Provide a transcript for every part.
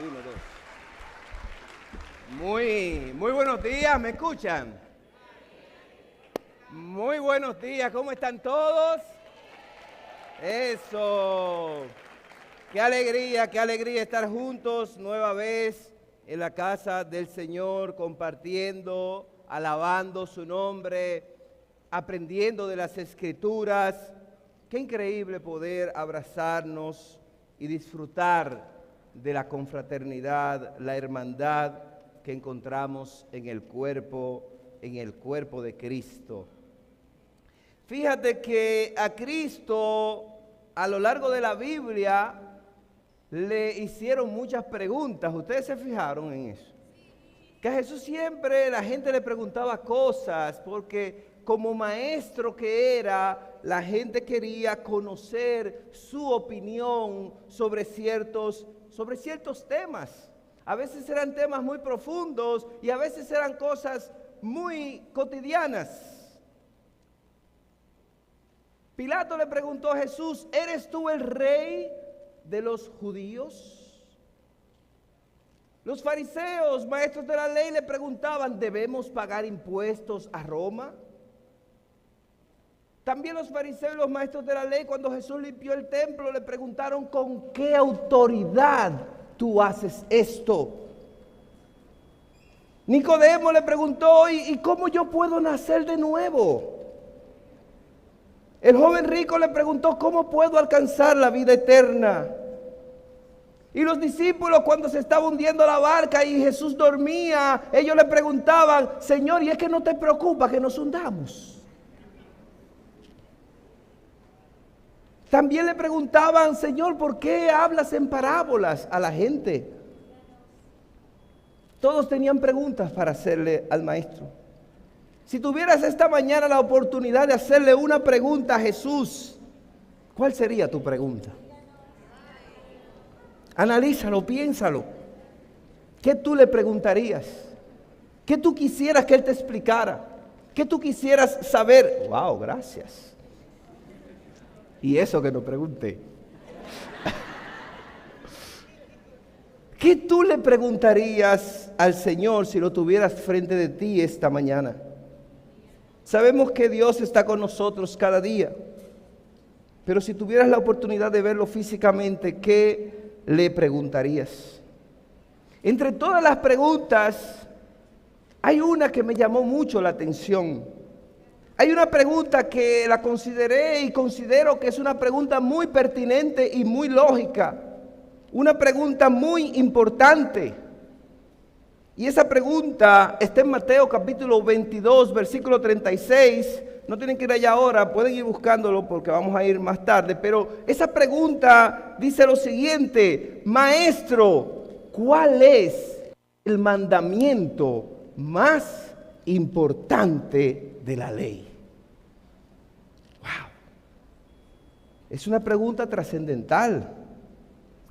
Uno, dos. Muy buenos días, ¿me escuchan? Muy buenos días, ¿cómo están todos? Eso. Qué alegría estar juntos nueva vez en la casa del Señor, compartiendo, alabando su nombre, aprendiendo de las Escrituras. Qué increíble poder abrazarnos y disfrutar de la confraternidad, la hermandad que encontramos en el cuerpo de Cristo. Fíjate que a Cristo, a lo largo de la Biblia, le hicieron muchas preguntas. ¿Ustedes se fijaron en eso? Que a Jesús siempre la gente le preguntaba cosas, porque como maestro que era, la gente quería conocer su opinión sobre ciertos temas. A veces eran temas muy profundos y a veces eran cosas muy cotidianas. Pilato le preguntó a Jesús: ¿eres tú el rey de los judíos? Los fariseos, maestros de la ley, le preguntaban: ¿debemos pagar impuestos a Roma? También los fariseos y los maestros de la ley, cuando Jesús limpió el templo, le preguntaron: ¿con qué autoridad tú haces esto? Nicodemo le preguntó: ¿y cómo yo puedo nacer de nuevo? El joven rico le preguntó: ¿cómo puedo alcanzar la vida eterna? Y los discípulos, cuando se estaba hundiendo la barca y Jesús dormía, ellos le preguntaban: Señor, ¿y es que no te preocupa que nos hundamos? También le preguntaban: Señor, ¿por qué hablas en parábolas a la gente? Todos tenían preguntas para hacerle al maestro. Si tuvieras esta mañana la oportunidad de hacerle una pregunta a Jesús, ¿cuál sería tu pregunta? Analízalo, piénsalo. ¿Qué tú le preguntarías? ¿Qué tú quisieras que Él te explicara? ¿Qué tú quisieras saber? ¡Wow! Gracias. Y eso que no pregunté. ¿Qué tú le preguntarías al Señor si lo tuvieras frente de ti esta mañana? Sabemos que Dios está con nosotros cada día, pero si tuvieras la oportunidad de verlo físicamente, ¿qué le preguntarías? Entre todas las preguntas, hay una que me llamó mucho la atención. Hay una pregunta que la consideré y considero que es una pregunta muy pertinente y muy lógica. Una pregunta muy importante. Y esa pregunta está en Mateo capítulo 22, versículo 36. No tienen que ir allá ahora, pueden ir buscándolo porque vamos a ir más tarde. Pero esa pregunta dice lo siguiente: Maestro, ¿cuál es el mandamiento más importante de la ley? Wow. Es una pregunta trascendental.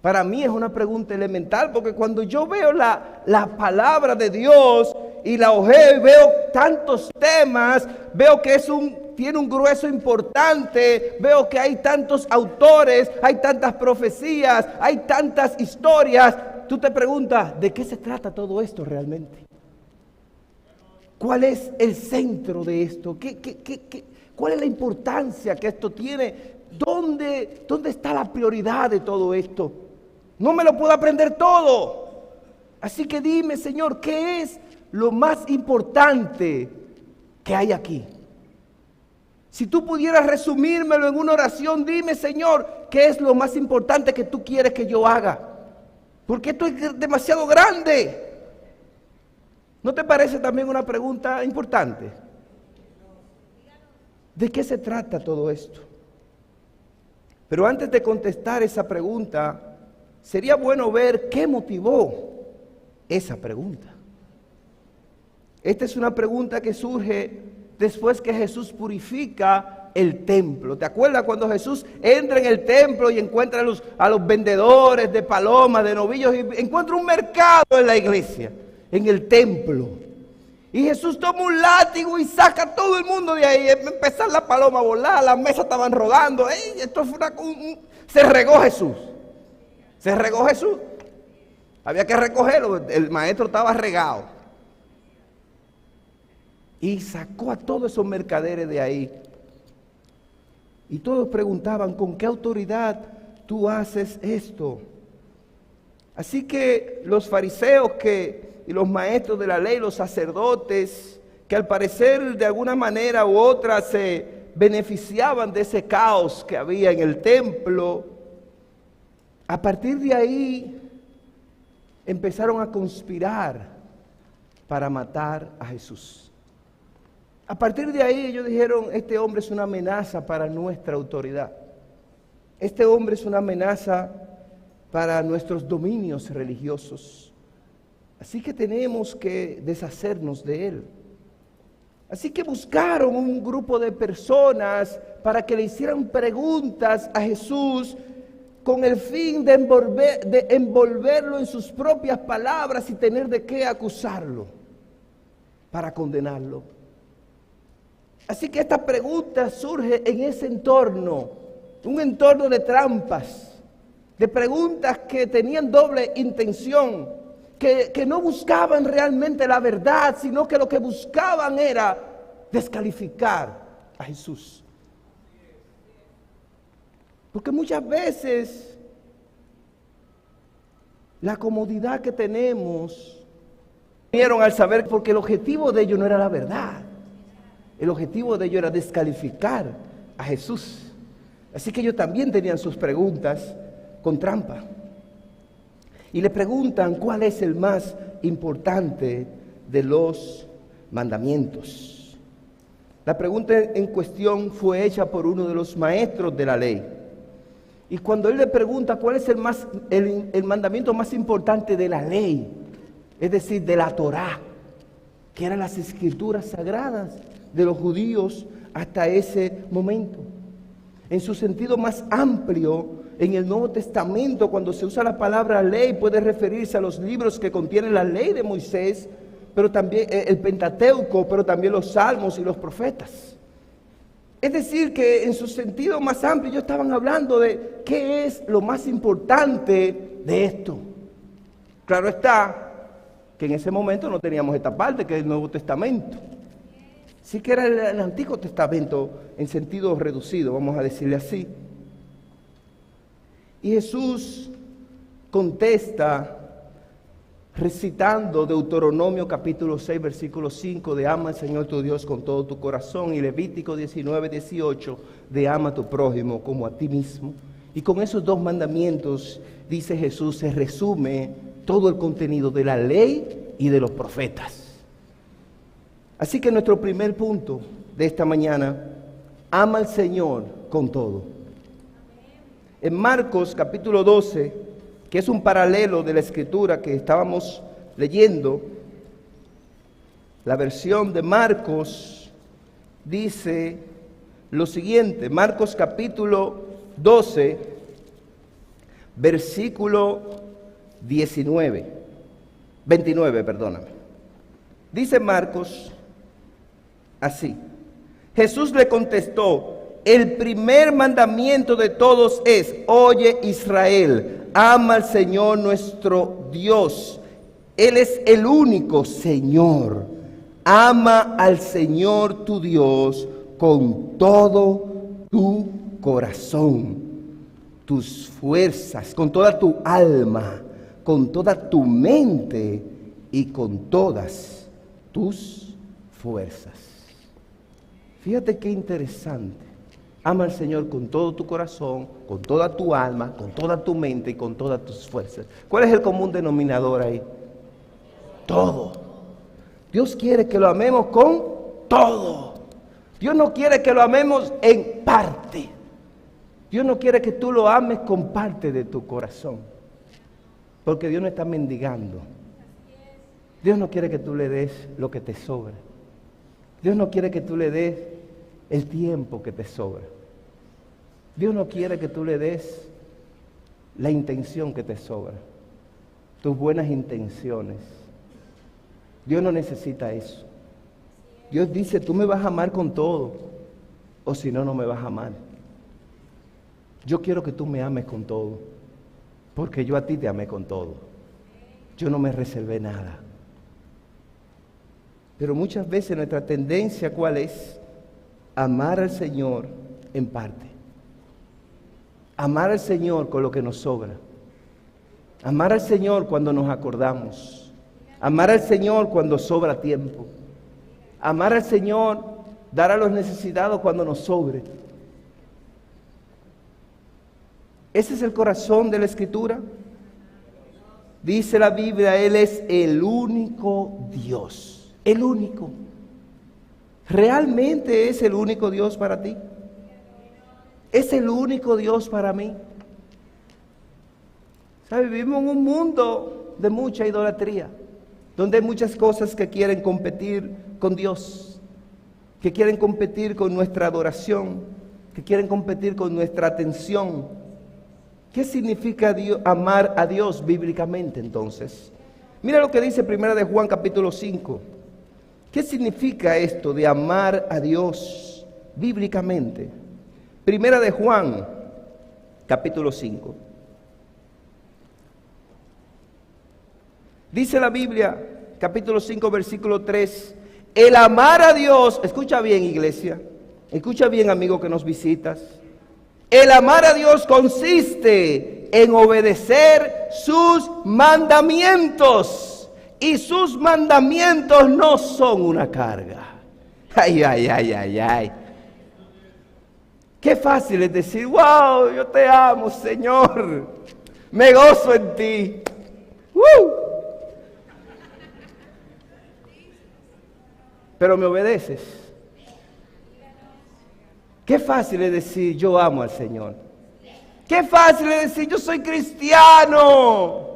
Para mí es una pregunta elemental, porque cuando yo veo la palabra de Dios y la ojeo y veo tantos temas, veo que tiene un grueso importante, veo que hay tantos autores, hay tantas profecías, hay tantas historias. Tú te preguntas: ¿de qué se trata todo esto realmente? ¿Cuál es el centro de esto? ¿Cuál es la importancia que esto tiene? ¿Dónde está la prioridad de todo esto? No me lo puedo aprender todo. Así que dime, Señor, ¿qué es lo más importante que hay aquí? Si tú pudieras resumírmelo en una oración, dime, Señor, ¿qué es lo más importante que tú quieres que yo haga? Porque esto es demasiado grande. ¿No te parece también una pregunta importante? ¿De qué se trata todo esto? Pero antes de contestar esa pregunta, sería bueno ver qué motivó esa pregunta. Esta es una pregunta que surge después que Jesús purifica el templo. ¿Te acuerdas cuando Jesús entra en el templo y encuentra a los vendedores de palomas, de novillos, y encuentra un mercado en la iglesia, en el templo? Y Jesús toma un látigo y saca a todo el mundo de ahí. Empezar la paloma a volar, las mesas estaban rodando. Esto fue se regó Jesús. Se regó Jesús. Había que recogerlo, el maestro estaba regado. Y sacó a todos esos mercaderes de ahí. Y todos preguntaban, ¿con qué autoridad tú haces esto? Así que los fariseos y los maestros de la ley, los sacerdotes, que al parecer de alguna manera u otra se beneficiaban de ese caos que había en el templo, a partir de ahí empezaron a conspirar para matar a Jesús. A partir de ahí ellos dijeron, este hombre es una amenaza para nuestra autoridad. Este hombre es una amenaza para nuestros dominios religiosos. Así que tenemos que deshacernos de él. Así que buscaron un grupo de personas para que le hicieran preguntas a Jesús con el fin de envolverlo en sus propias palabras y tener de qué acusarlo para condenarlo. Así que esta pregunta surge en ese entorno, un entorno de trampas, de preguntas que tenían doble intención, que no buscaban realmente la verdad, sino que lo que buscaban era descalificar a Jesús. Porque muchas veces la comodidad que tenemos, vieron al saber, porque el objetivo de ellos no era la verdad. El objetivo de ellos era descalificar a Jesús. Así que ellos también tenían sus preguntas con trampa. Y le preguntan cuál es el más importante de los mandamientos. La pregunta en cuestión fue hecha por uno de los maestros de la ley. Y cuando él le pregunta cuál es el mandamiento más importante de la ley, es decir, de la Torá, que eran las escrituras sagradas de los judíos hasta ese momento. En su sentido más amplio, en el Nuevo Testamento, cuando se usa la palabra ley, puede referirse a los libros que contienen la ley de Moisés, pero también el Pentateuco, pero también los Salmos y los profetas. Es decir, que en su sentido más amplio, ellos estaban hablando de qué es lo más importante de esto. Claro está que en ese momento no teníamos esta parte, que es el Nuevo Testamento. Sí que era el Antiguo Testamento en sentido reducido, vamos a decirle así. Y Jesús contesta recitando Deuteronomio capítulo 6, versículo 5, de ama al Señor tu Dios con todo tu corazón, y Levítico 19, 18, de ama a tu prójimo como a ti mismo. Y con esos dos mandamientos, dice Jesús, se resume todo el contenido de la ley y de los profetas. Así que nuestro primer punto de esta mañana, ama al Señor con todo. En Marcos capítulo 12, que es un paralelo de la escritura que estábamos leyendo, la versión de Marcos dice lo siguiente, Marcos capítulo 12, versículo 29, perdóname. Dice Marcos así: Jesús le contestó, el primer mandamiento de todos es, oye Israel, ama al Señor nuestro Dios. Él es el único Señor. Ama al Señor tu Dios con todo tu corazón, tus fuerzas, con toda tu alma, con toda tu mente y con todas tus fuerzas. Fíjate qué interesante. Ama al Señor con todo tu corazón, con toda tu alma, con toda tu mente y con todas tus fuerzas. ¿Cuál es el común denominador ahí? Todo. Dios quiere que lo amemos con todo. Dios no quiere que lo amemos en parte. Dios no quiere que tú lo ames con parte de tu corazón. Porque Dios no está mendigando. Dios no quiere que tú le des lo que te sobra. Dios no quiere que tú le des el tiempo que te sobra. Dios no quiere que tú le des la intención que te sobra, tus buenas intenciones. Dios no necesita eso. Dios dice, tú me vas a amar con todo, o si no, no me vas a amar. Yo quiero que tú me ames con todo, porque yo a ti te amé con todo. yo no me reservé nada. Pero muchas veces nuestra tendencia, ¿cuál es? Amar al Señor en parte. Amar al Señor con lo que nos sobra. Amar al Señor cuando nos acordamos. Amar al Señor cuando sobra tiempo. Amar al Señor, dar a los necesitados cuando nos sobre. Ese es el corazón de la Escritura. Dice la Biblia, Él es el único Dios. El único. ¿Realmente es el único Dios para ti? ¿Es el único Dios para mí? ¿Sabe? Vivimos en un mundo de mucha idolatría, donde hay muchas cosas que quieren competir con Dios, que quieren competir con nuestra adoración, que quieren competir con nuestra atención. ¿Qué significa amar a Dios bíblicamente entonces? Mira lo que dice 1 de Juan capítulo 5. ¿Qué significa esto de amar a Dios bíblicamente? 1 de Juan capítulo 5. Dice la Biblia, capítulo 5, versículo 3, el amar a Dios, escucha bien iglesia, escucha bien amigo que nos visitas, el amar a Dios consiste en obedecer sus mandamientos. Y sus mandamientos no son una carga. Ay, ay, ay, ay, ay. Qué fácil es decir, wow, yo te amo, Señor. Me gozo en ti. Pero me obedeces. Qué fácil es decir, yo amo al Señor. Qué fácil es decir, yo soy cristiano.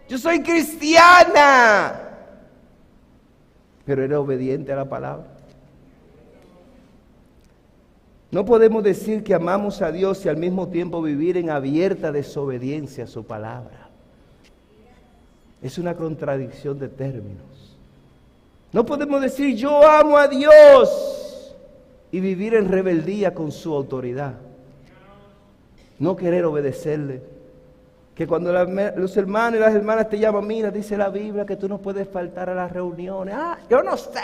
Yo soy cristiana. Pero era obediente a la palabra. No podemos decir que amamos a Dios y al mismo tiempo vivir en abierta desobediencia a su palabra. Es una contradicción de términos. No podemos decir yo amo a Dios y vivir en rebeldía con su autoridad. No querer obedecerle. Que cuando los hermanos y las hermanas te llaman, mira, dice la Biblia que tú no puedes faltar a las reuniones. Ah, yo no sé.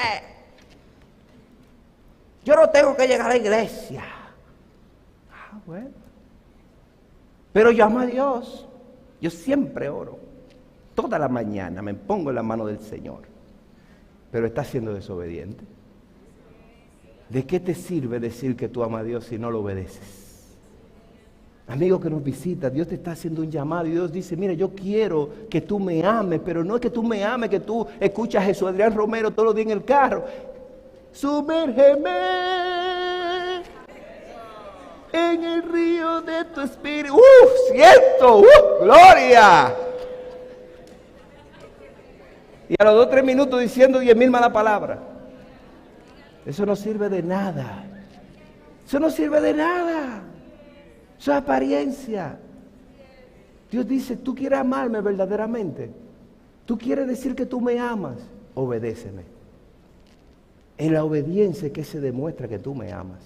Yo no tengo que llegar a la iglesia. Ah, bueno. Pero yo amo a Dios. Yo siempre oro. Toda la mañana me pongo en la mano del Señor. Pero estás siendo desobediente. ¿De qué te sirve decir que tú amas a Dios si no lo obedeces? Amigo que nos visita, Dios te está haciendo un llamado y Dios dice, mira, yo quiero que tú me ames, pero no es que tú me ames, que tú escuchas a Jesús Adrián Romero todos los días en el carro. Sumérgeme en el río de tu espíritu. ¡Siento! ¡Gloria! Y a los 2 o 3 minutos diciendo 10,000 malas palabras. Eso no sirve de nada. Eso no sirve de nada. Eso es apariencia. Dios dice, tú quieres amarme verdaderamente. Tú quieres decir que tú me amas. Obedéceme. En la obediencia es que se demuestra que tú me amas.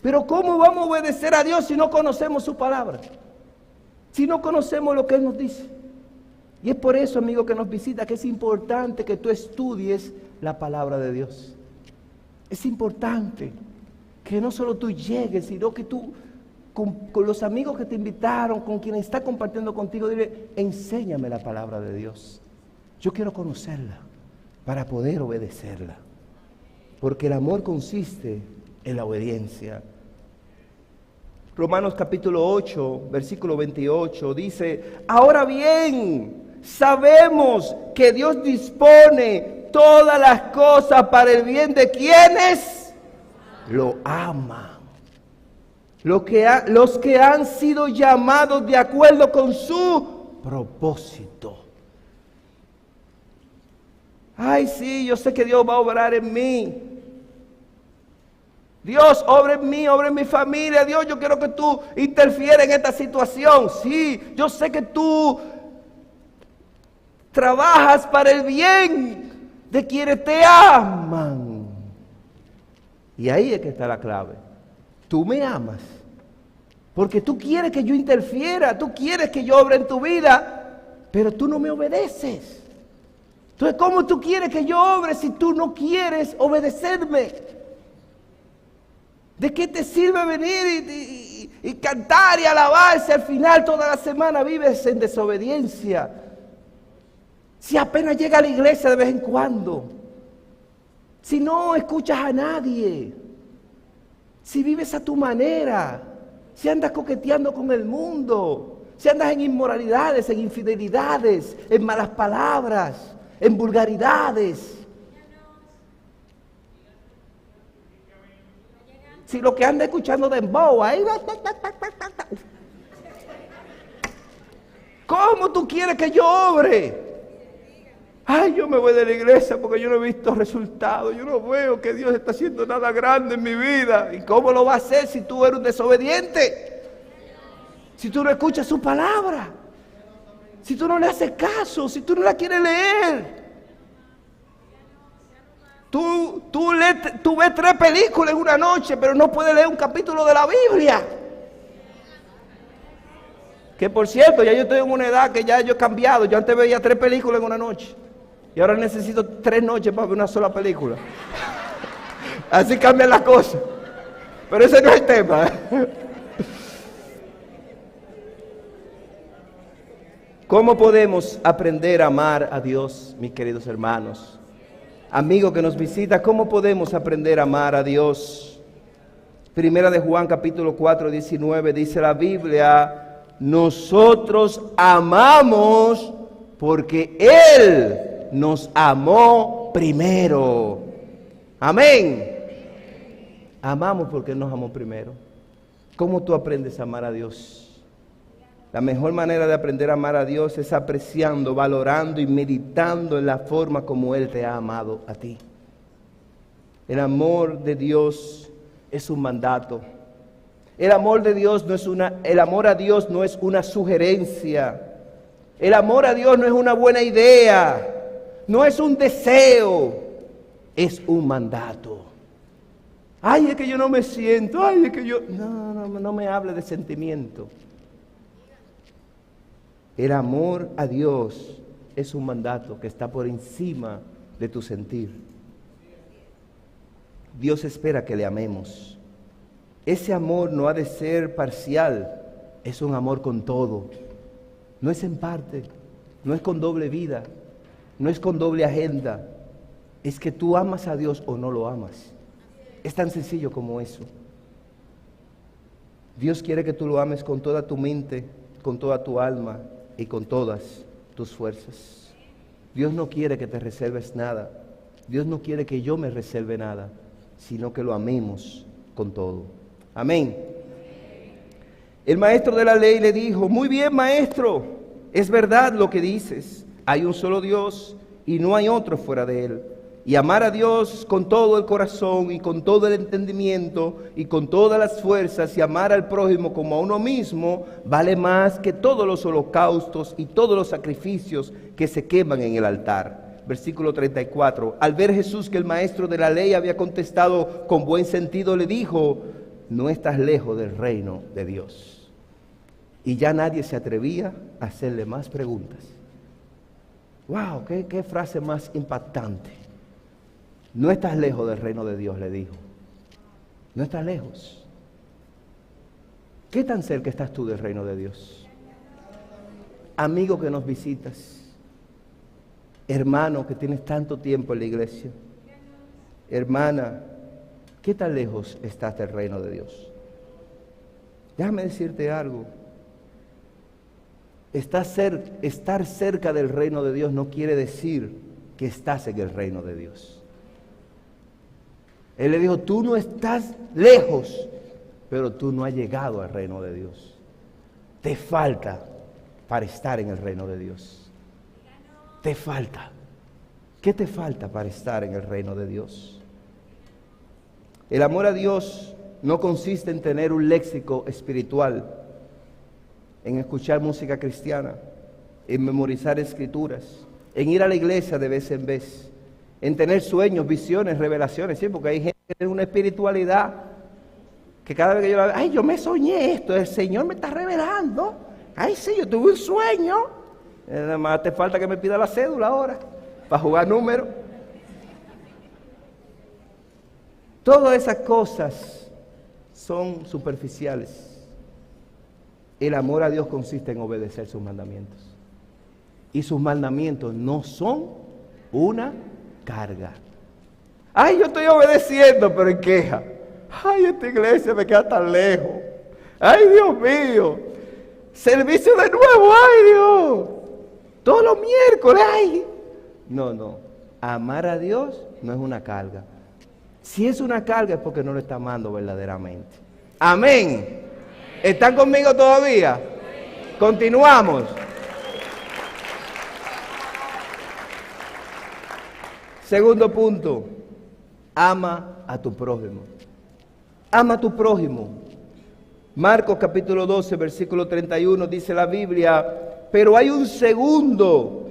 Pero ¿cómo vamos a obedecer a Dios si no conocemos su palabra? Si no conocemos lo que Él nos dice. Y es por eso, amigo que nos visita, que es importante que tú estudies la palabra de Dios. Es importante que no solo tú llegues, sino que tú, con los amigos que te invitaron, con quienes está compartiendo contigo, dile, enséñame la palabra de Dios. Yo quiero conocerla para poder obedecerla. Porque el amor consiste en la obediencia. Romanos capítulo 8, versículo 28 dice, ahora bien, sabemos que Dios dispone todas las cosas para el bien de quienes lo aman. Los que han sido llamados de acuerdo con su propósito. Ay, sí, yo sé que Dios va a obrar en mí. Dios, obra en mí, obra en mi familia. Dios, yo quiero que tú interfieras en esta situación. Sí, yo sé que tú trabajas para el bien de quienes te aman. Y ahí es que está la clave. Tú me amas porque tú quieres que yo interfiera, tú quieres que yo obre en tu vida, pero tú no me obedeces. Entonces, ¿cómo tú quieres que yo obre si tú no quieres obedecerme? ¿De qué te sirve venir y cantar y alabarse? Al final toda la semana vives en desobediencia. Si apenas llega a la iglesia de vez en cuando. Si no escuchas a nadie. Si vives a tu manera. Si andas coqueteando con el mundo. Si andas en inmoralidades, en infidelidades, en malas palabras, en vulgaridades. Si lo que anda escuchando dembow, ahí va. ¿Cómo tú quieres que yo obre? Ay, yo me voy de la iglesia porque yo no he visto resultados. Yo no veo que Dios está haciendo nada grande en mi vida. ¿Y cómo lo va a hacer si tú eres un desobediente? Si tú no escuchas su palabra. Si tú no le haces caso. Si tú no la quieres leer. Tú ves 3 películas en una noche, pero no puedes leer un capítulo de la Biblia. Que por cierto, ya yo estoy en una edad que ya yo he cambiado. Yo antes veía 3 películas en una noche. Y ahora necesito 3 noches para ver una sola película. Así cambian las cosas. Pero ese no es el tema. ¿Cómo podemos aprender a amar a Dios, mis queridos hermanos? Amigo que nos visita, ¿cómo podemos aprender a amar a Dios? Primera de Juan capítulo 4, 19 dice la Biblia: nosotros amamos porque Él nos amó primero. Amén. Amamos porque Él nos amó primero. ¿Cómo tú aprendes a amar a Dios? La mejor manera de aprender a amar a Dios es apreciando, valorando y meditando en la forma como Él te ha amado a ti. El amor de Dios es un mandato. El amor a Dios no es una sugerencia. El amor a Dios no es una buena idea. No es un deseo. Es un mandato. Ay, es que yo no me siento. Ay, es que yo... No me hable de sentimiento. El amor a Dios es un mandato que está por encima de tu sentir. Dios espera que le amemos. Ese amor no ha de ser parcial, es un amor con todo. No es en parte, no es con doble vida, no es con doble agenda. Es que tú amas a Dios o no lo amas. Es tan sencillo como eso. Dios quiere que tú lo ames con toda tu mente, con toda tu alma y con todas tus fuerzas. Dios no quiere que te reserves nada. Dios no quiere que yo me reserve nada, sino que lo amemos con todo. Amén. El maestro de la ley le dijo: muy bien, maestro, es verdad lo que dices. Hay un solo Dios y no hay otro fuera de Él. Y amar a Dios con todo el corazón y con todo el entendimiento y con todas las fuerzas y amar al prójimo como a uno mismo vale más que todos los holocaustos y todos los sacrificios que se queman en el altar. Versículo 34. Al ver Jesús que el maestro de la ley había contestado con buen sentido, le dijo: no estás lejos del reino de Dios. Y ya nadie se atrevía a hacerle más preguntas. ¡Wow! ¡Qué frase más impactante! No estás lejos del reino de Dios, le dijo. No estás lejos. ¿Qué tan cerca estás tú del reino de Dios? Amigo que nos visitas, hermano que tienes tanto tiempo en la iglesia, hermana, ¿qué tan lejos estás del reino de Dios? Déjame decirte algo. Estar cerca del reino de Dios no quiere decir que estás en el reino de Dios. Él le dijo: tú no estás lejos, pero tú no has llegado al reino de Dios. Te falta para estar en el reino de Dios. Te falta. ¿Qué te falta para estar en el reino de Dios? El amor a Dios no consiste en tener un léxico espiritual, en escuchar música cristiana, en memorizar escrituras, en ir a la iglesia de vez en vez, en tener sueños, visiones, revelaciones, ¿sí? Porque hay gente que tiene una espiritualidad que cada vez que yo la veo: ay, yo me soñé esto, el Señor me está revelando. Ay, sí, yo tuve un sueño. Nada más te falta que me pida la cédula ahora. para jugar números. Todas esas cosas son superficiales. El amor a Dios consiste en obedecer sus mandamientos. Y sus mandamientos no son una carga. Ay, yo estoy obedeciendo, pero en queja. Ay, esta iglesia me queda tan lejos. Ay, Dios mío. Servicio de nuevo, ay, Dios. Todos los miércoles, ay. No. Amar a Dios no es una carga. Si es una carga es porque no lo está amando verdaderamente. Amén. ¿Están conmigo todavía? Continuamos. Segundo punto. Ama a tu prójimo. Ama a tu prójimo. Marcos capítulo 12, versículo 31 dice la Biblia, pero hay un segundo.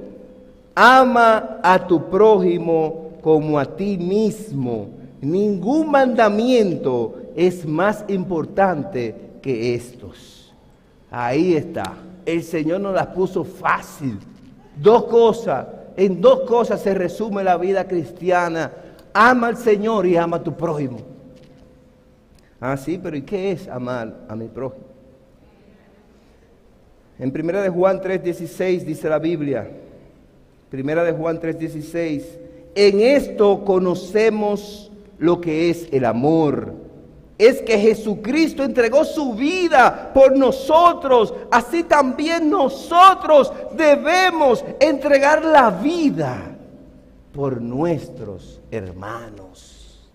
Ama a tu prójimo como a ti mismo. Ningún mandamiento es más importante que estos. Ahí está. El Señor nos las puso fácil. Dos cosas. En dos cosas se resume la vida cristiana. Ama al Señor y ama a tu prójimo. Ah, sí, pero ¿y qué es amar a mi prójimo? En 1 de Juan 3:16 dice la Biblia. 1 de Juan 3:16. En esto conocemos lo que es el amor. Es que Jesucristo entregó su vida por nosotros. Así también nosotros debemos entregar la vida por nuestros hermanos.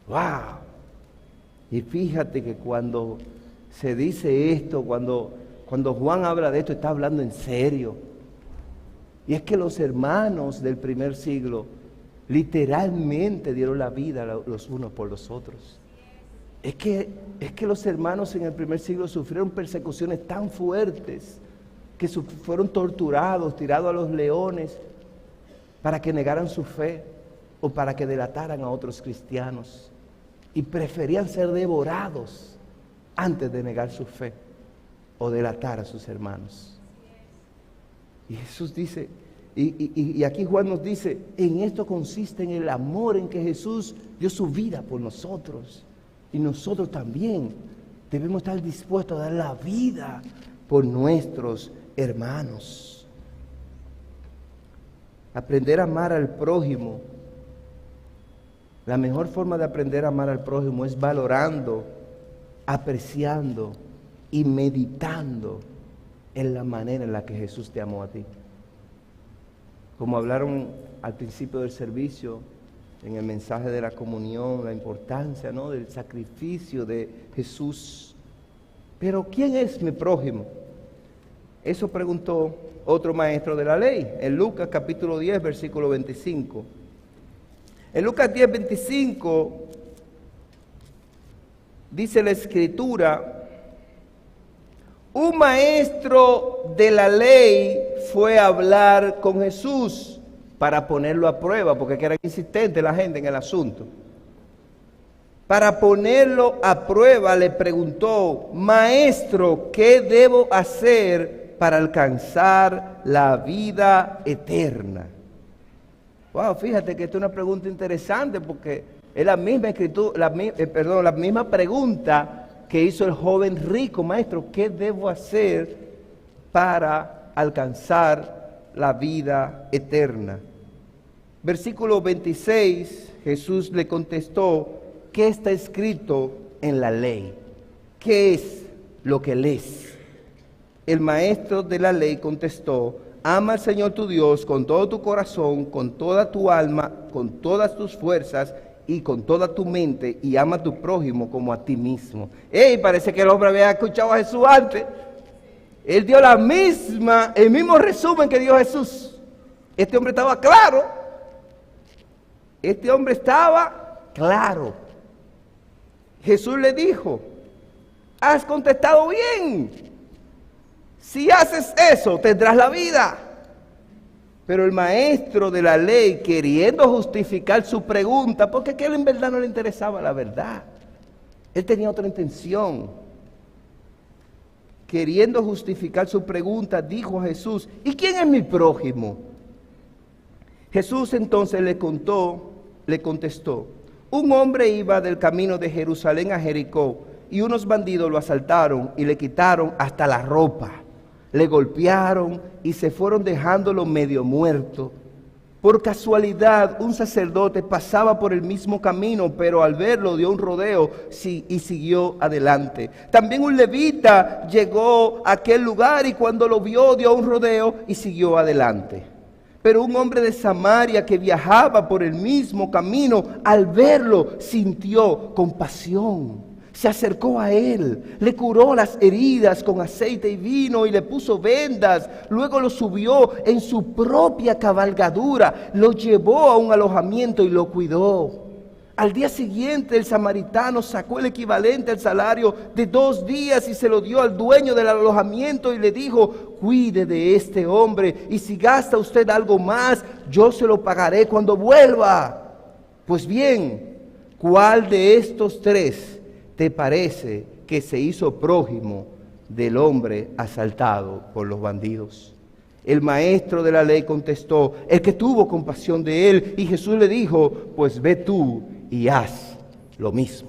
¡Wow! Y fíjate que cuando se dice esto, cuando Juan habla de esto, está hablando en serio. Y es que los hermanos del primer siglo literalmente dieron la vida los unos por los otros. Es que los hermanos en el primer siglo sufrieron persecuciones tan fuertes que fueron torturados, tirados a los leones para que negaran su fe o para que delataran a otros cristianos. Y preferían ser devorados antes de negar su fe o delatar a sus hermanos. Y Jesús dice, y aquí Juan nos dice, en esto consiste en el amor en que Jesús dio su vida por nosotros. Y nosotros también debemos estar dispuestos a dar la vida por nuestros hermanos. Aprender a amar al prójimo. La mejor forma de aprender a amar al prójimo es valorando, apreciando y meditando en la manera en la que Jesús te amó a ti. Como hablaron al principio del servicio, en el mensaje de la comunión, la importancia, ¿no?, del sacrificio de Jesús. Pero ¿quién es mi prójimo? Eso preguntó otro maestro de la ley, en Lucas capítulo 10, versículo 25. En Lucas 10, 25, dice la Escritura, un maestro de la ley fue a hablar con Jesús para ponerlo a prueba, porque era insistente la gente en el asunto. Para ponerlo a prueba le preguntó, maestro, ¿qué debo hacer para alcanzar la vida eterna? Wow, fíjate que esta es una pregunta interesante porque es la misma la misma pregunta que hizo el joven rico, maestro, ¿qué debo hacer para alcanzar la vida eterna? Versículo 26, Jesús le contestó, ¿qué está escrito en la ley? ¿Qué es lo que lees? El maestro de la ley contestó, ama al Señor tu Dios con todo tu corazón, con toda tu alma, con todas tus fuerzas y con toda tu mente, y ama a tu prójimo como a ti mismo. Parece que el hombre había escuchado a Jesús antes. Él dio el mismo resumen que dio Jesús. Este hombre estaba claro. Jesús le dijo, has contestado bien. Si haces eso, tendrás la vida. Pero el maestro de la ley, queriendo justificar su pregunta, porque a él en verdad no le interesaba la verdad. Él tenía otra intención. Queriendo justificar su pregunta, dijo a Jesús, ¿y quién es mi prójimo? Jesús entonces le contestó, un hombre iba del camino de Jerusalén a Jericó, y unos bandidos lo asaltaron y le quitaron hasta la ropa, le golpearon y se fueron dejándolo medio muerto. Por casualidad, un sacerdote pasaba por el mismo camino, pero al verlo dio un rodeo y siguió adelante. También un levita llegó a aquel lugar y cuando lo vio dio un rodeo y siguió adelante. Pero un hombre de Samaria que viajaba por el mismo camino, al verlo sintió compasión. Se acercó a él, le curó las heridas con aceite y vino y le puso vendas. Luego lo subió en su propia cabalgadura, lo llevó a un alojamiento y lo cuidó. Al día siguiente el samaritano sacó el equivalente al salario de 2 días y se lo dio al dueño del alojamiento y le dijo, cuide de este hombre y si gasta usted algo más, yo se lo pagaré cuando vuelva. Pues bien, ¿cuál de estos 3 te parece que se hizo prójimo del hombre asaltado por los bandidos? El maestro de la ley contestó, el que tuvo compasión de él. Y Jesús le dijo, pues ve tú y haz lo mismo.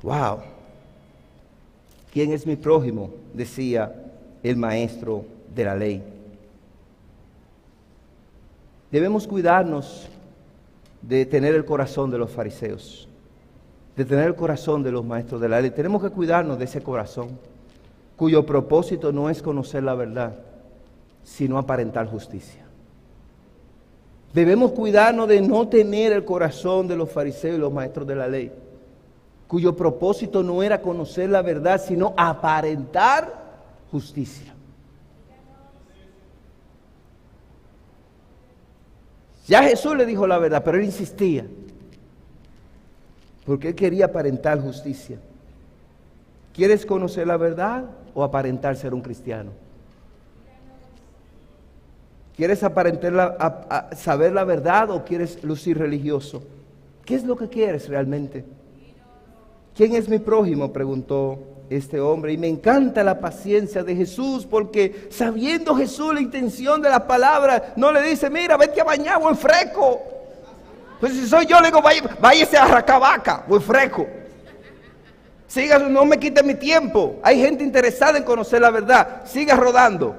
Wow. ¿Quién es mi prójimo?, decía el maestro de la ley. Debemos cuidarnos de tener el corazón de los fariseos, de tener el corazón de los maestros de la ley. Tenemos que cuidarnos de ese corazón, cuyo propósito no es conocer la verdad, sino aparentar justicia. Debemos cuidarnos de no tener el corazón de los fariseos y los maestros de la ley, cuyo propósito no era conocer la verdad, sino aparentar justicia. Ya Jesús le dijo la verdad, pero él insistía, porque él quería aparentar justicia. ¿Quieres conocer la verdad o aparentar ser un cristiano? ¿Quieres aparentar saber la verdad o quieres lucir religioso? ¿Qué es lo que quieres realmente? ¿Quién es mi prójimo?, preguntó este hombre. Y me encanta la paciencia de Jesús, porque sabiendo Jesús la intención de la palabra, no le dice, mira, vete a bañar, buen fresco. Pues si soy yo, le digo, váyase a Racabaca, buen fresco. Siga, no me quite mi tiempo. Hay gente interesada en conocer la verdad. Siga rodando.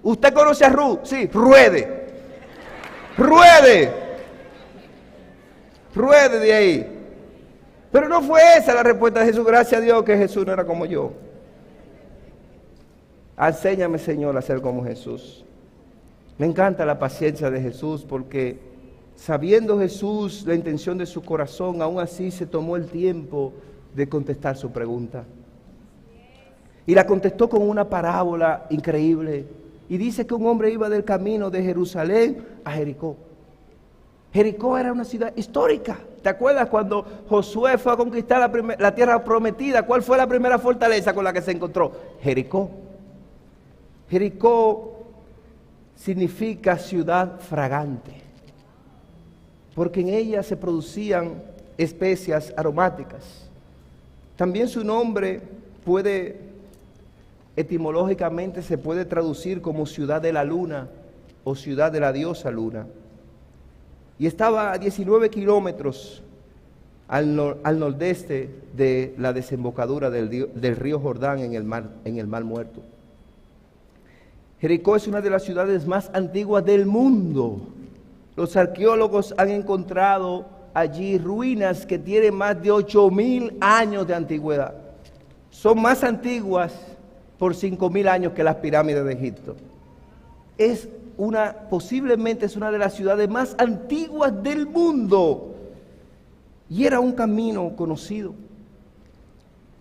¿Usted conoce a Ruth? Sí, ruede. Ruede. Ruede de ahí. Pero no fue esa la respuesta de Jesús. Gracias a Dios que Jesús no era como yo. Enséñame, Señor, a ser como Jesús. Me encanta la paciencia de Jesús, porque sabiendo Jesús la intención de su corazón, aún así se tomó el tiempo de contestar su pregunta. Y la contestó con una parábola increíble. Y dice que un hombre iba del camino de Jerusalén a Jericó. Jericó era una ciudad histórica. ¿Te acuerdas cuando Josué fue a conquistar la tierra prometida? ¿Cuál fue la primera fortaleza con la que se encontró? Jericó. Jericó significa ciudad fragante, porque en ella se producían especias aromáticas. También su nombre etimológicamente se puede traducir como ciudad de la luna o ciudad de la diosa luna. Y estaba a 19 kilómetros al nordeste de la desembocadura del río Jordán en el Mar Muerto. Jericó es una de las ciudades más antiguas del mundo. Los arqueólogos han encontrado allí ruinas que tienen más de 8,000 años de antigüedad. Son más antiguas por 5,000 años que las pirámides de Egipto. Posiblemente es una de las ciudades más antiguas del mundo. Y era un camino conocido.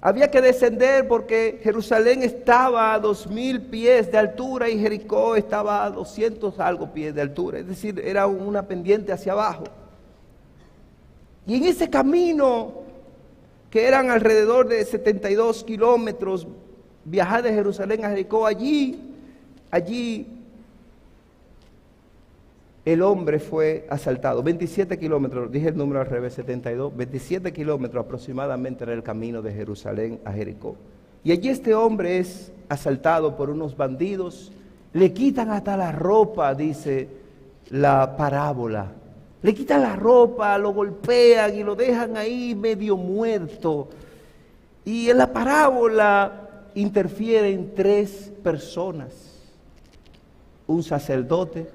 Había que descender porque Jerusalén estaba a 2,000 pies de altura y Jericó estaba a 200 algo pies de altura. Es decir, era una pendiente hacia abajo. Y en ese camino, que eran alrededor de 72 kilómetros, viajar de Jerusalén a Jericó, allí el hombre fue asaltado. 27 kilómetros, dije el número al revés, 72, 27 kilómetros aproximadamente era el camino de Jerusalén a Jericó. Y allí este hombre es asaltado por unos bandidos, le quitan hasta la ropa, dice la parábola. Le quitan la ropa, lo golpean y lo dejan ahí medio muerto. Y en la parábola interfieren 3 personas: un sacerdote,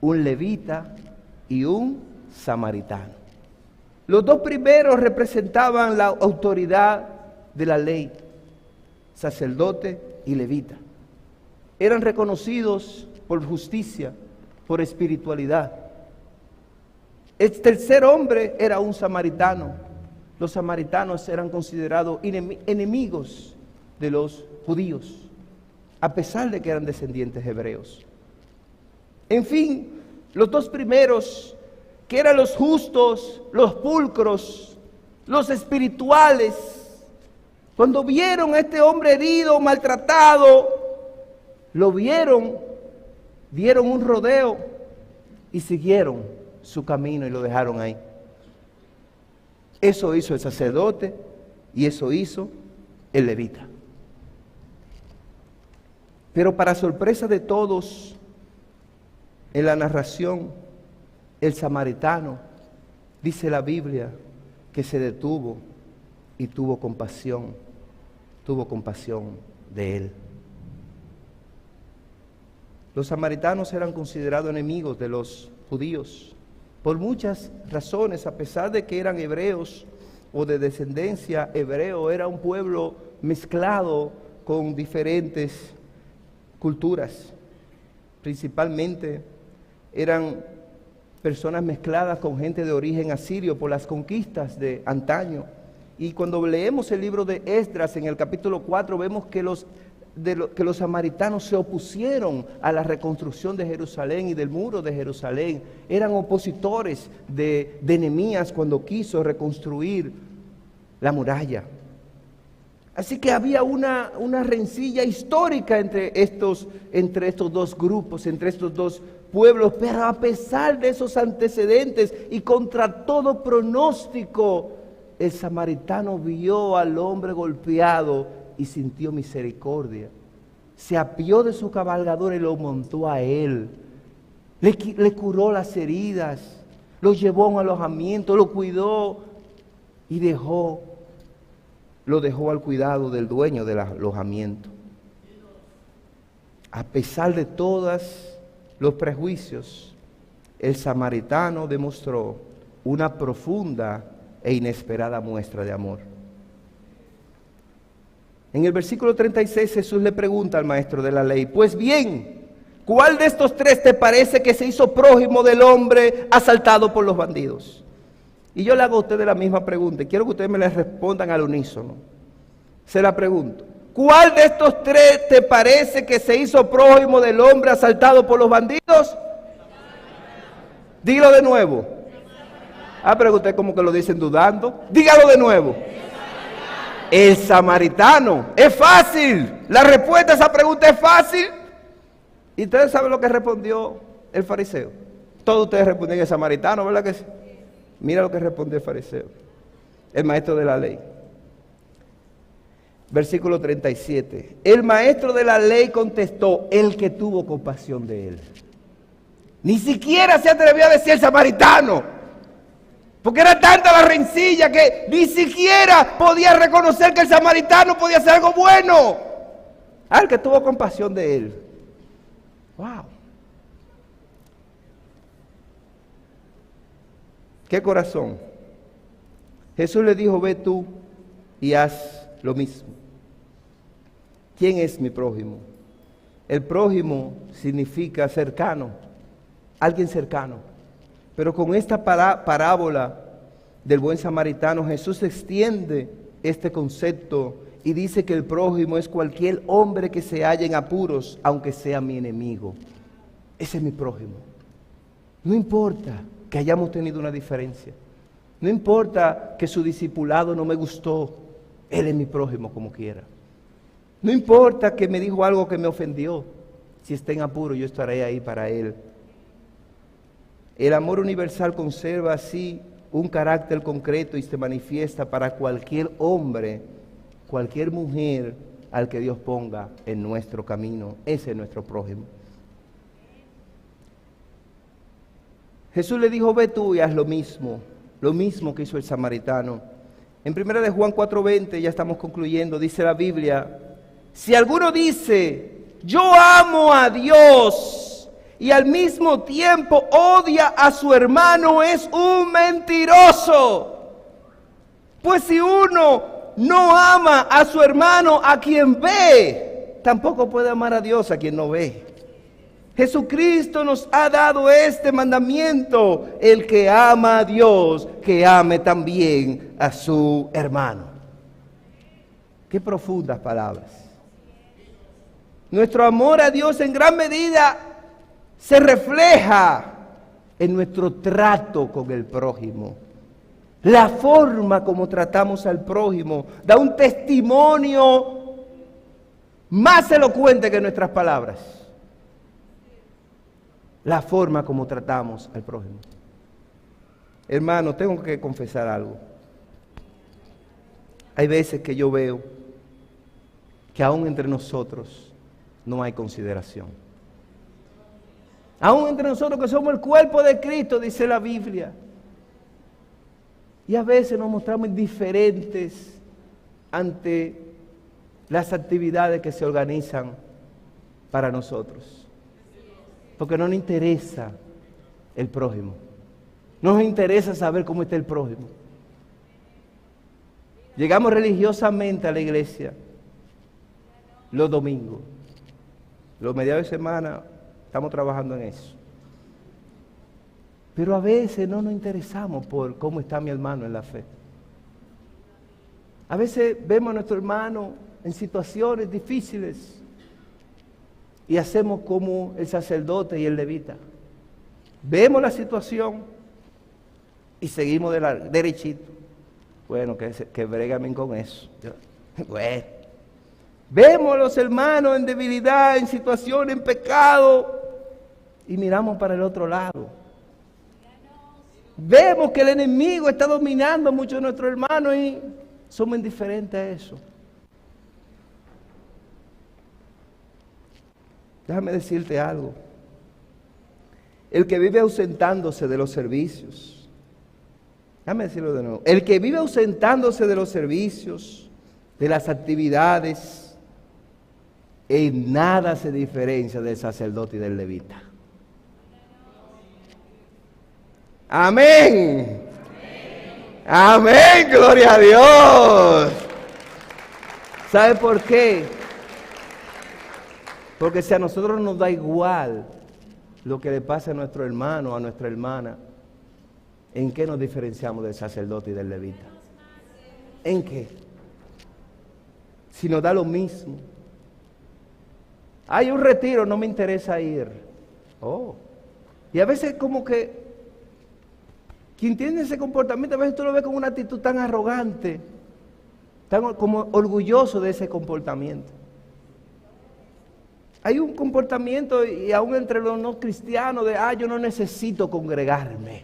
un levita y un samaritano. Los 2 primeros representaban la autoridad de la ley, sacerdote y levita. Eran reconocidos por justicia, por espiritualidad. El tercer hombre era un samaritano. Los samaritanos eran considerados enemigos de los judíos, a pesar de que eran descendientes hebreos. En fin, los 2 primeros, que eran los justos, los pulcros, los espirituales, cuando vieron a este hombre herido, maltratado, lo vieron, dieron un rodeo y siguieron su camino y lo dejaron ahí. Eso hizo el sacerdote y eso hizo el levita. Pero para sorpresa de todos, en la narración, el samaritano, dice la Biblia, que se detuvo y tuvo compasión de él. Los samaritanos eran considerados enemigos de los judíos por muchas razones, a pesar de que eran hebreos o de descendencia hebreo. Era un pueblo mezclado con diferentes culturas. Principalmente eran personas mezcladas con gente de origen asirio por las conquistas de antaño. Y cuando leemos el libro de Esdras en el capítulo 4, vemos que los samaritanos se opusieron a la reconstrucción de Jerusalén y del muro de Jerusalén. Eran opositores de Nehemías cuando quiso reconstruir la muralla. Así que había una rencilla histórica entre estos 2 grupos, entre estos 2 pueblos. Pero a pesar de esos antecedentes y contra todo pronóstico, el samaritano vio al hombre golpeado y sintió misericordia. Se apió de su cabalgador y lo montó a él. Le curó las heridas, lo llevó a un alojamiento, lo cuidó y lo dejó al cuidado del dueño del alojamiento. A pesar de todos los prejuicios, el samaritano demostró una profunda e inesperada muestra de amor. En el versículo 36 Jesús le pregunta al maestro de la ley: pues bien, ¿cuál de estos 3 te parece que se hizo prójimo del hombre asaltado por los bandidos? Y yo le hago a ustedes la misma pregunta y quiero que ustedes me la respondan al unísono. Se la pregunto: ¿cuál de estos 3 te parece que se hizo prójimo del hombre asaltado por los bandidos? Dígalo de nuevo. Pero ustedes como que lo dicen dudando. Dígalo de nuevo. El samaritano. Es fácil. La respuesta a esa pregunta es fácil. ¿Y ustedes saben lo que respondió el fariseo? Todos ustedes respondieron el samaritano, ¿verdad que sí? Mira lo que respondió el fariseo, el maestro de la ley. Versículo 37. El maestro de la ley contestó: el que tuvo compasión de él. Ni siquiera se atrevió a decir el samaritano, porque era tanta la rencilla que ni siquiera podía reconocer que el samaritano podía hacer algo bueno. El que tuvo compasión de él. Wow. ¿Qué corazón? Jesús le dijo: ve tú y haz lo mismo. ¿Quién es mi prójimo? El prójimo significa cercano, alguien cercano. Pero con esta parábola del buen samaritano, Jesús extiende este concepto y dice que el prójimo es cualquier hombre que se halle en apuros, aunque sea mi enemigo. Ese es mi prójimo. No importa que hayamos tenido una diferencia. No importa que su discipulado no me gustó. Él es mi prójimo como quiera. No importa que me dijo algo que me ofendió. Si está en apuro, yo estaré ahí para él. El amor universal conserva así un carácter concreto y se manifiesta para cualquier hombre, cualquier mujer al que Dios ponga en nuestro camino. Ese es nuestro prójimo. Jesús le dijo, ve tú y haz lo mismo que hizo el samaritano. En 1 de Juan 4:20, ya estamos concluyendo, dice la Biblia, si alguno dice, yo amo a Dios y al mismo tiempo odia a su hermano, es un mentiroso. Pues si uno no ama a su hermano a quien ve, tampoco puede amar a Dios a quien no ve. Jesucristo nos ha dado este mandamiento: el que ama a Dios, que ame también a su hermano. Qué profundas palabras. Nuestro amor a Dios en gran medida se refleja en nuestro trato con el prójimo. La forma como tratamos al prójimo da un testimonio más elocuente que nuestras palabras. La forma como tratamos al prójimo. Hermano, tengo que confesar algo. Hay veces que yo veo que aún entre nosotros no hay consideración. Aún entre nosotros que somos el cuerpo de Cristo, dice la Biblia. Y a veces nos mostramos indiferentes ante las actividades que se organizan para nosotros. Porque no nos interesa el prójimo. No nos interesa saber cómo está el prójimo. Llegamos religiosamente a la iglesia los domingos. Los mediados de semana estamos trabajando en eso. Pero a veces no nos interesamos por cómo está mi hermano en la fe. A veces vemos a nuestro hermano en situaciones difíciles y hacemos como el sacerdote y el levita. Vemos la situación y seguimos derechito. Bueno, que brégamen con eso. Bueno. Vemos a los hermanos en debilidad, en situación, en pecado, y miramos para el otro lado. Vemos que el enemigo está dominando a muchos de nuestros hermanos y somos indiferentes a eso. Déjame decirte algo. El que vive ausentándose de los servicios, déjame decirlo de nuevo, el que vive ausentándose de los servicios, de las actividades, en nada se diferencia del sacerdote y del levita. Amén. Amén, gloria a Dios. ¿Sabe por qué? Porque si a nosotros nos da igual lo que le pasa a nuestro hermano o a nuestra hermana, ¿en qué nos diferenciamos del sacerdote y del levita? ¿En qué? Si nos da lo mismo. Hay un retiro, no me interesa ir. Oh. Y a veces como que quien tiene ese comportamiento, a veces tú lo ves con una actitud tan arrogante, tan como orgulloso de ese comportamiento. Hay un comportamiento, y aún entre los no cristianos, de, yo no necesito congregarme.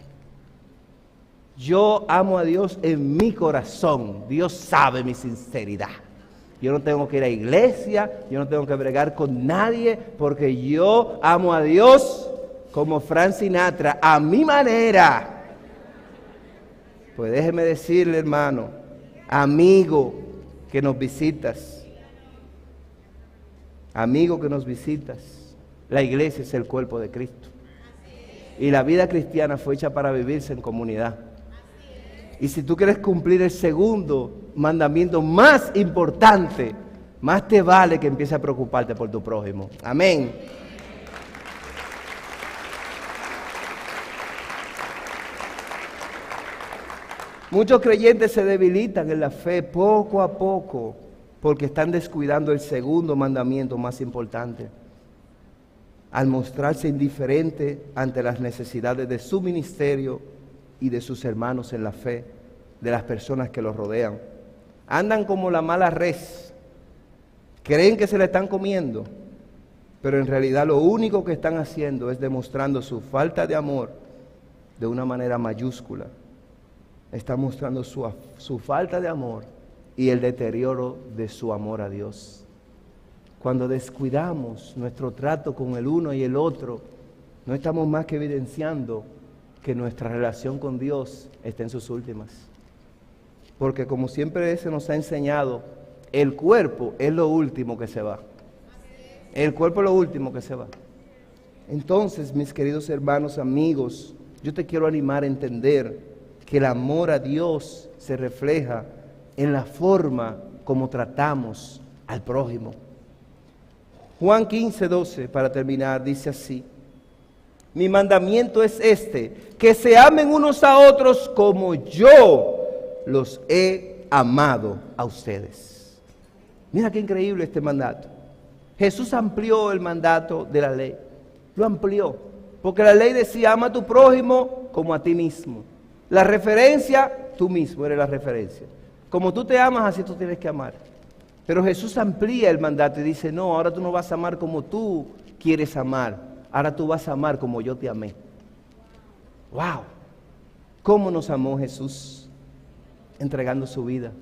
Yo amo a Dios en mi corazón. Dios sabe mi sinceridad. Yo no tengo que ir a iglesia, yo no tengo que bregar con nadie, porque yo amo a Dios como Frank Sinatra, a mi manera. Pues déjeme decirle, hermano, amigo que nos visitas, la iglesia es el cuerpo de Cristo. Y la vida cristiana fue hecha para vivirse en comunidad. Y si tú quieres cumplir el segundo mandamiento más importante, más te vale que empieces a preocuparte por tu prójimo. Amén. Muchos creyentes se debilitan en la fe poco a poco porque están descuidando el segundo mandamiento más importante. Al mostrarse indiferente ante las necesidades de su ministerio y de sus hermanos en la fe, de las personas que los rodean. Andan como la mala res. Creen que se la están comiendo, pero en realidad lo único que están haciendo es demostrando su falta de amor de una manera mayúscula. Está mostrando su falta de amor y el deterioro de su amor a Dios. Cuando descuidamos nuestro trato con el uno y el otro, no estamos más que evidenciando que nuestra relación con Dios esté en sus últimas. Porque como siempre se nos ha enseñado, el cuerpo es lo último que se va. El cuerpo es lo último que se va. Entonces, mis queridos hermanos, amigos, yo te quiero animar a entender que el amor a Dios se refleja en la forma como tratamos al prójimo. Juan 15:12, para terminar, dice así: mi mandamiento es este, que se amen unos a otros como yo los he amado a ustedes. Mira qué increíble este mandato. Jesús amplió el mandato de la ley, lo amplió, porque la ley decía, ama a tu prójimo como a ti mismo. La referencia, tú mismo eres la referencia. Como tú te amas, así tú tienes que amar. Pero Jesús amplía el mandato y dice, no, ahora tú no vas a amar como tú quieres amar, ahora tú vas a amar como yo te amé. ¡Wow! ¿Cómo nos amó Jesús? Entregando su vida.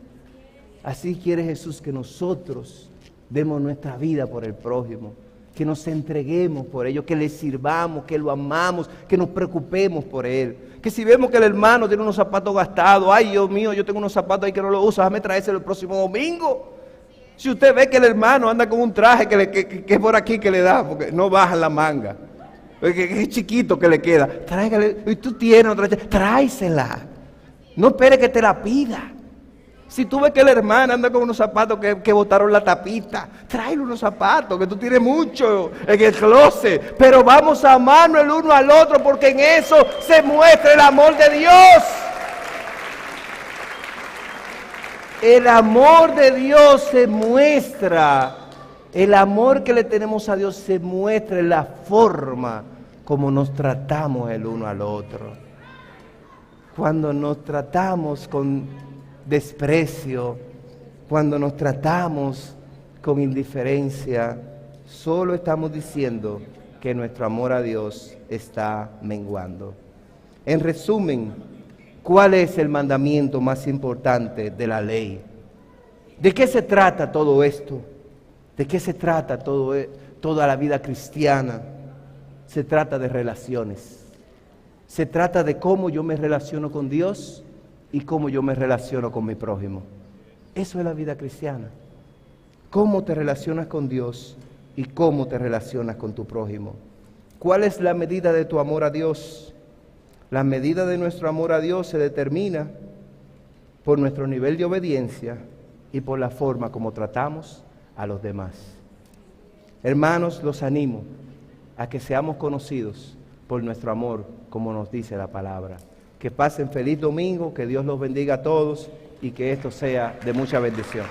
Así quiere Jesús que nosotros demos nuestra vida por el prójimo, que nos entreguemos por ello, que le sirvamos, que lo amamos, que nos preocupemos por él. Que si vemos que el hermano tiene unos zapatos gastados, ay Dios mío, yo tengo unos zapatos ahí que no los uso, déjame traérselo el próximo domingo. Si usted ve que el hermano anda con un traje que es por aquí que le da, porque no baja la manga, porque es chiquito que le queda, tráigale, y tú tienes otra, tráesela, no espere que te la pida. Si tú ves que el hermano anda con unos zapatos que botaron la tapita, tráele unos zapatos, que tú tienes mucho en el closet, pero vamos a amarnos el uno al otro, porque en eso se muestra el amor de Dios. El amor de Dios se muestra, el amor que le tenemos a Dios se muestra en la forma como nos tratamos el uno al otro. Cuando nos tratamos con desprecio, cuando nos tratamos con indiferencia, solo estamos diciendo que nuestro amor a Dios está menguando. En resumen, ¿cuál es el mandamiento más importante de la ley? ¿De qué se trata todo esto? ¿De qué se trata toda la vida cristiana? Se trata de relaciones. Se trata de cómo yo me relaciono con Dios y cómo yo me relaciono con mi prójimo. Eso es la vida cristiana. Cómo te relacionas con Dios y cómo te relacionas con tu prójimo. ¿Cuál es la medida de tu amor a Dios? La medida de nuestro amor a Dios se determina por nuestro nivel de obediencia y por la forma como tratamos a los demás. Hermanos, los animo a que seamos conocidos por nuestro amor, como nos dice la palabra. Que pasen feliz domingo, que Dios los bendiga a todos y que esto sea de mucha bendición.